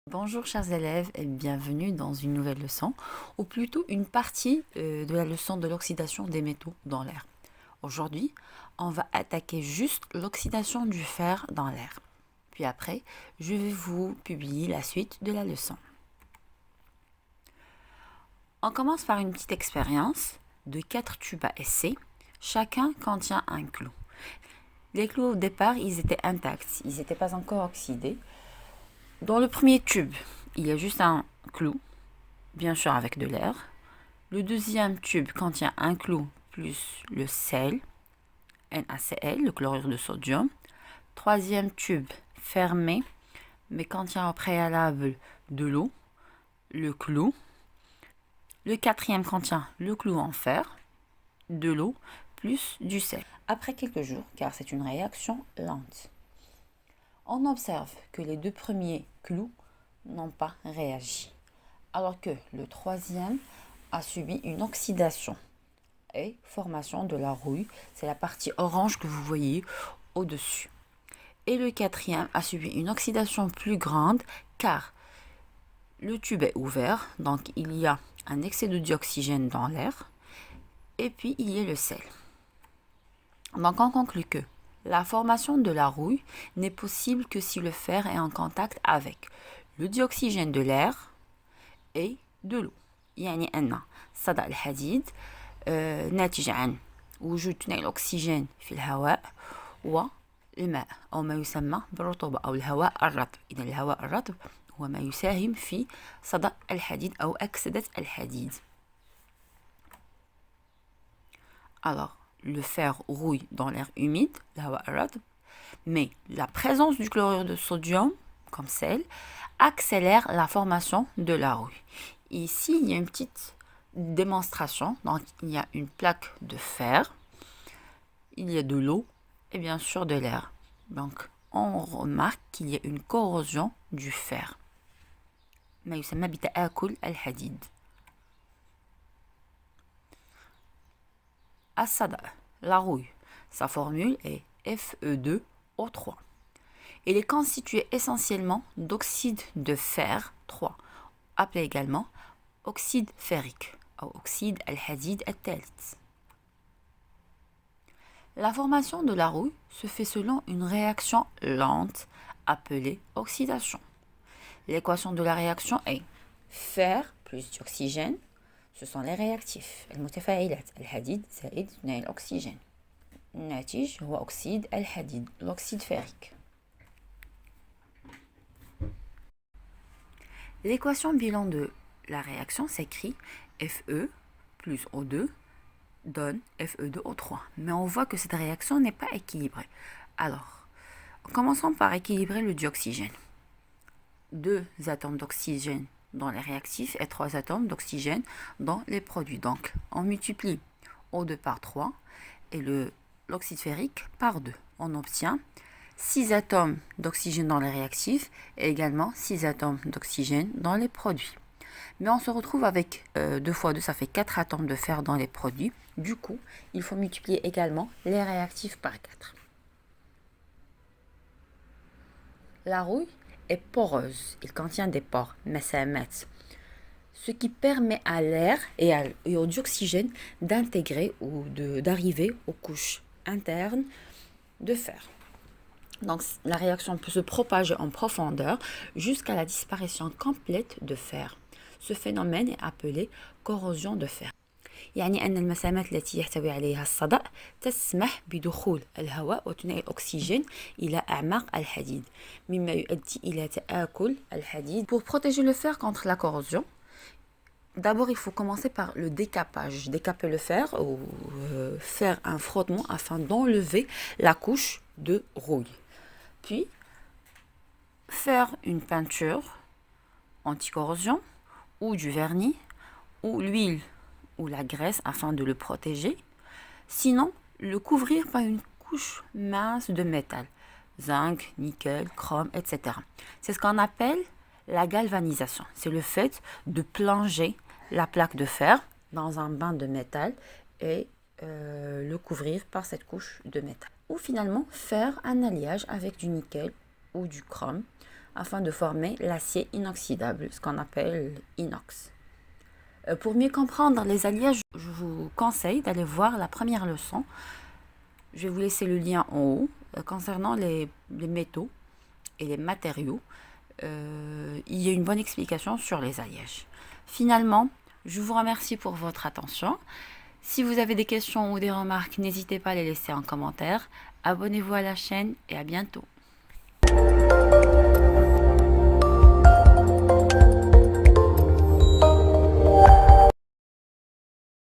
Bonjour chers élèves et bienvenue dans une nouvelle leçon, ou plutôt une partie de la leçon de l'oxydation des métaux dans l'air. Aujourd'hui, on va attaquer juste l'oxydation du fer dans l'air. Puis après, je vais vous publier la suite de la leçon. On commence par une petite expérience de 4 tubes à essai. Chacun contient un clou. Les clous au départ, ils étaient intacts, ils n'étaient pas encore oxydés. Dans le premier tube, il y a juste un clou, bien sûr avec de l'air. Le deuxième tube contient un clou plus le sel, NaCl, le chlorure de sodium. Troisième tube fermé, mais contient au préalable de l'eau, le clou. Le quatrième contient le clou en fer, de l'eau, plus du sel. Après quelques jours, car c'est une réaction lente, on observe que les deux premiers clous n'ont pas réagi, alors que le troisième a subi une oxydation et formation de la rouille. C'est la partie orange que vous voyez au-dessus. Et le quatrième a subi une oxydation plus grande car le tube est ouvert, donc il y a un excès de dioxygène dans l'air et puis il y a le sel. Donc on conclut que la formation de la rouille n'est possible que si le fer est en contact avec le dioxygène de l'air et de l'eau. يعني أن صدأ الحديد ناتج عن وجود ثاني الأكسجين في الهواء والماء أو ما يسمى بالرطوبة أو الهواء الرطب. إذا الهواء الرطب هو ما يساهم في صدأ الحديد أو أكسدة الحديد. Alors, le fer rouille dans l'air humide, الهواء الرطب, mais la présence du chlorure de sodium, comme sel, accélère la formation de la rouille. Ici, il y a une petite démonstration. Donc, il y a une plaque de fer, il y a de l'eau et bien sûr de l'air. Donc, on remarque qu'il y a une corrosion du fer. ما يسمى بتآكل الحديد. الصدأ, la rouille, sa formule est Fe2O3. Il est constitué essentiellement d'oxyde de fer 3, appelé également oxyde ferrique ou oxyde al-hadid al-thalith. La formation de la rouille se fait selon une réaction lente appelée oxydation. L'équation de la réaction est fer plus d'oxygène, ce sont les réactifs. المتفاعلات الحديد زائد اثنين الأكسجين. الناتج هو أكسيد الحديد, l'oxyde ferrique. L'équation bilan de la réaction s'écrit Fe plus O2 donne Fe2O3. Mais on voit que cette réaction n'est pas équilibrée. Alors, commençons par équilibrer le dioxygène. 2 atomes d'oxygène dans les réactifs et 3 atomes d'oxygène dans les produits. Donc, on multiplie O2 par 3 et l'oxyde ferrique par 2. On obtient 6 atomes d'oxygène dans les réactifs et également 6 atomes d'oxygène dans les produits. Mais on se retrouve avec 2 fois 2, ça fait 4 atomes de fer dans les produits. Du coup, il faut multiplier également les réactifs par 4. La rouille est poreuse, il contient des pores, مسامات, ce qui permet à l'air et au dioxygène d'intégrer ou d'arriver aux couches internes de fer. Donc la réaction peut se propager en profondeur jusqu'à la disparition complète de fer. Ce phénomène est appelé corrosion de fer. يعني أن المسامات التي يحتوي عليها الصدأ تسمح بدخول الهواء وثاني الأكسجين إلى أعماق الحديد مما يؤدي إلى تآكل الحديد. Pour protéger le fer contre la corrosion, d'abord il faut commencer par le décapage. Décaper le fer ou faire un frottement afin d'enlever la couche de rouille. Puis, faire une peinture anti-corrosion ou du vernis ou l'huile ou la graisse afin de le protéger. Sinon, le couvrir par une couche mince de métal, zinc, nickel, chrome, etc. C'est ce qu'on appelle la galvanisation. C'est le fait de plonger la plaque de fer dans un bain de métal et le couvrir par cette couche de métal. Ou finalement faire un alliage avec du nickel ou du chrome afin de former l'acier inoxydable, ce qu'on appelle inox. Pour mieux comprendre les alliages, je vous conseille d'aller voir la première leçon. Je vais vous laisser le lien en haut concernant les métaux et les matériaux. Il y a une bonne explication sur les alliages. Finalement, je vous remercie pour votre attention. Si vous avez des questions ou des remarques, n'hésitez pas à les laisser en commentaire. Abonnez-vous à la chaîne et à bientôt.